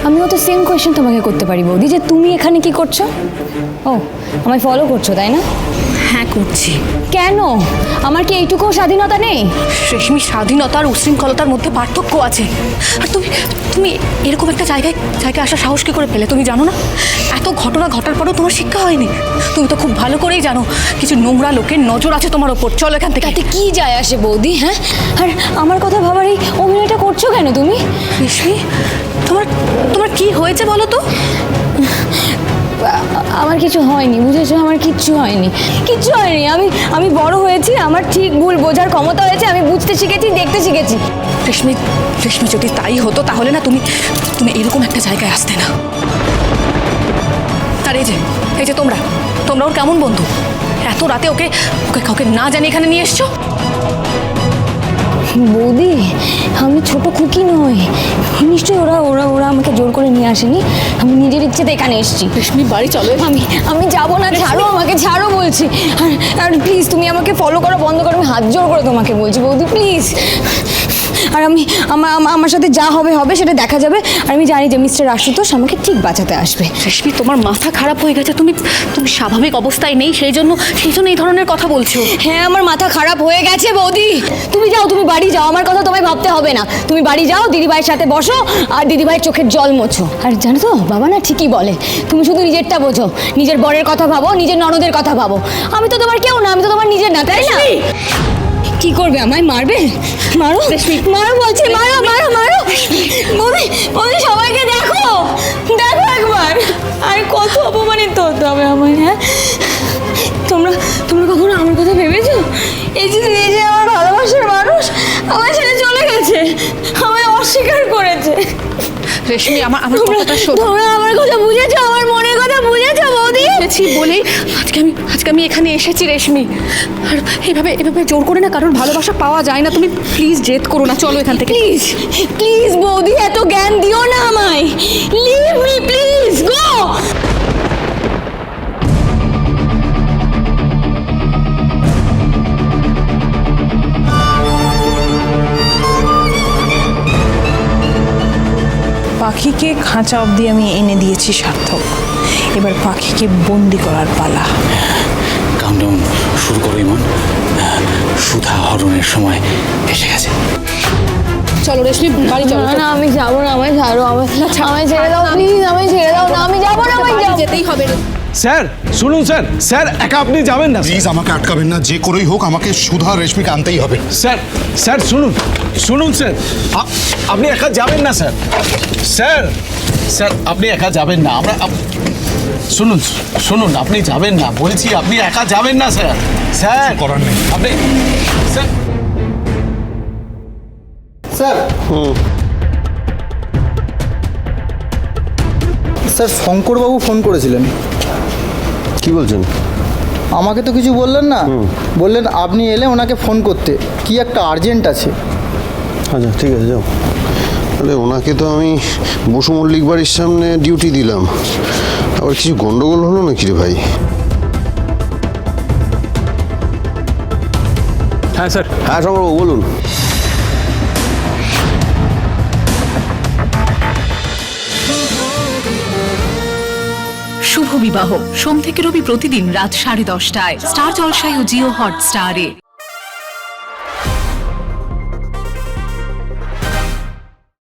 আমিও তো same question তোমাকে করতে পারি বৌদি, যে তুমি এখানে কি করছো? ও, আমায় ফলো করছো তাই না? হ্যাঁ করছি। কেন? আমার কি এইটুকু স্বাধীনতা নেই? রেশমি, স্বাধীনতা আর উশৃঙ্খলতার মধ্যে পার্থক্য আছে। আর তুমি তুমি এরকম একটা জায়গায় আসার সাহস কি করে পেলে? তুমি জানো না এত ঘটনা ঘটার পরেও তোমার শিক্ষা হয়নি? তুমি তো খুব ভালো করেই জানো কিছু নোংরা লোকের নজর আছে তোমার ওপর। চলো এখান থেকে। তাতে কি যায় আসে বৌদি? হ্যাঁ, আর আমার কথা ভাবার এই অভিনয়টা করছো কেন তুমি? রেশমি, তোমার তোমার কি হয়েছে বলো তো? আমার কিছু হয়নি, বুঝেছো? আমার কিচ্ছু হয়নি, কিচ্ছু হয়নি। আমি বড় হয়েছি, আমার ঠিক ভুল বোঝার ক্ষমতা হয়েছে, আমি বুঝতে শিখেছি, দেখতে শিখেছি। রেশমি, যদি তাই হতো তাহলে না তুমি এরকম একটা জায়গায় আসতে না। আর এই যে তোমরা ওর কেমন বন্ধু? এত রাতে ওকে কাউকে না জানি এখানে নিয়ে এসছো? বৌদি, আমি ছোট খুকি নই, নিশ্চয়ই ওরা ওরা ওরা আমাকে জোর করে নিয়ে আসেনি, আমি নিজের ইচ্ছেতে এখানে এসেছি। রেশমি, বাড়ি চলো। আমি যাবো না, ছাড়ো আমাকে, ছাড়ো বলছি। আর প্লিজ তুমি আমাকে ফলো করা বন্ধ করো, আমি হাত জোর করে তোমাকে বলছি বৌদি, প্লিজ। আর আমার সাথে যা হবে সেটা দেখা যাবে। আর আমি জানি যে মিস্টার আশুতোষ আমাকে ঠিক বাঁচাতে আসবে। রেশমি, তোমার মাথা খারাপ হয়ে গেছে, তুমি স্বাভাবিক অবস্থায় নেই, সেই জন্য এই ধরনের কথা বলছো। হ্যাঁ, আমার মাথা খারাপ হয়ে গেছে বৌদি। তুমি যাও, তুমি বাড়ি যাও, আমার কথা তোমায় ভাবতে হবে না। তুমি বাড়ি যাও, দিদিভাইয়ের সাথে বসো আর দিদিভাইয়ের চোখের জল মোছো। আর জানো তো, বাবা না ঠিকই বলে, তুমি শুধু নিজেরটা বোঝো, নিজের বরের কথা ভাবো, নিজের ননদের কথা ভাবো। আমি তো তোমার কেউ না, আমি তো তোমার নিজের না, তাই না? কি করবে, আমায় মারবে? মারো মারো বলছি, মারো মারো মারো। বৌদি, বৌদি, সবাইকে দেখো একবার। আর কত অপমানিত হতে হবে আমায়? হ্যাঁ, তোমরা কখনো আমার কথা ভেবেছো? এই যে আমার ভালোবাসার মানুষ আমার ছেড়ে চলে গেছে, আমায় অস্বীকার করেছে। রেশমি, আমার কথাটা শোনো। তোমরা আমার কথা বুঝেছো, আমার মনের কথা বুঝেছো বৌদি? বলেই আজকে আমি এখানে এসেছি রেশমি। আর এভাবে জোর করে না কারণ ভালোবাসা পাওয়া যায় না। তুমি প্লিজ জেদ করো না, চলো এখান থেকে। প্লিজ বৌদি, এত জ্ঞান দিও না আমায়। লিভ মি প্লিজ, গো। পাখিকে খাঁচা অবধি আমি এনে দিয়েছি সার্থক, এবার পাখিকে বন্দি করার পালা। কাউন্টডাউন শুরু করো ইমন, সুধা হরণের সময় এসে গেছে। চলো রেশমি, বাড়ি চলো। না, আমি যাবো না, আমায় ছাড়ো, আমায় ছেড়ে দাও প্লিজ, আমায় ছেড়ে দাও না, আমি যাবো না, আমায় যেতেই হবে। স্যার শুনুন, স্যার একা আপনি যাবেন না। প্লিজ আমাকে আটকাবেন না, যে করেই হোক আমাকে সুধা রেশমিকে আনতেই হবে। স্যার শুনুন স্যার, আপনি একা যাবেন না স্যার আপনি একা যাবেন না। শুনুন আপনি যাবেন না বলছি, আপনি একা যাবেন না স্যার করার নেই আপনি স্যার। স্যার, শঙ্করবাবু ফোন করেছিলেন। কি বলছেন? আমাকে তো কিছু বললেন না, বললেন আপনি এলে ওনাকে ফোন করতে, কি একটা আর্জেন্ট আছে। আচ্ছা ঠিক আছে, যাও। তাহলে ওনাকে তো আমি বসু মল্লিক বাড়ির সামনে ডিউটি দিলাম, আবার কিছু গন্ডগোল হলো নাকি রে ভাই? হ্যাঁ স্যার। হ্যাঁ শঙ্করবাবু বলুন। শুভ বিবাহ সোম থেকে রবি প্রতিদিন রাত 10:30টায় স্টার জলসায় ও জিও হটস্টারে।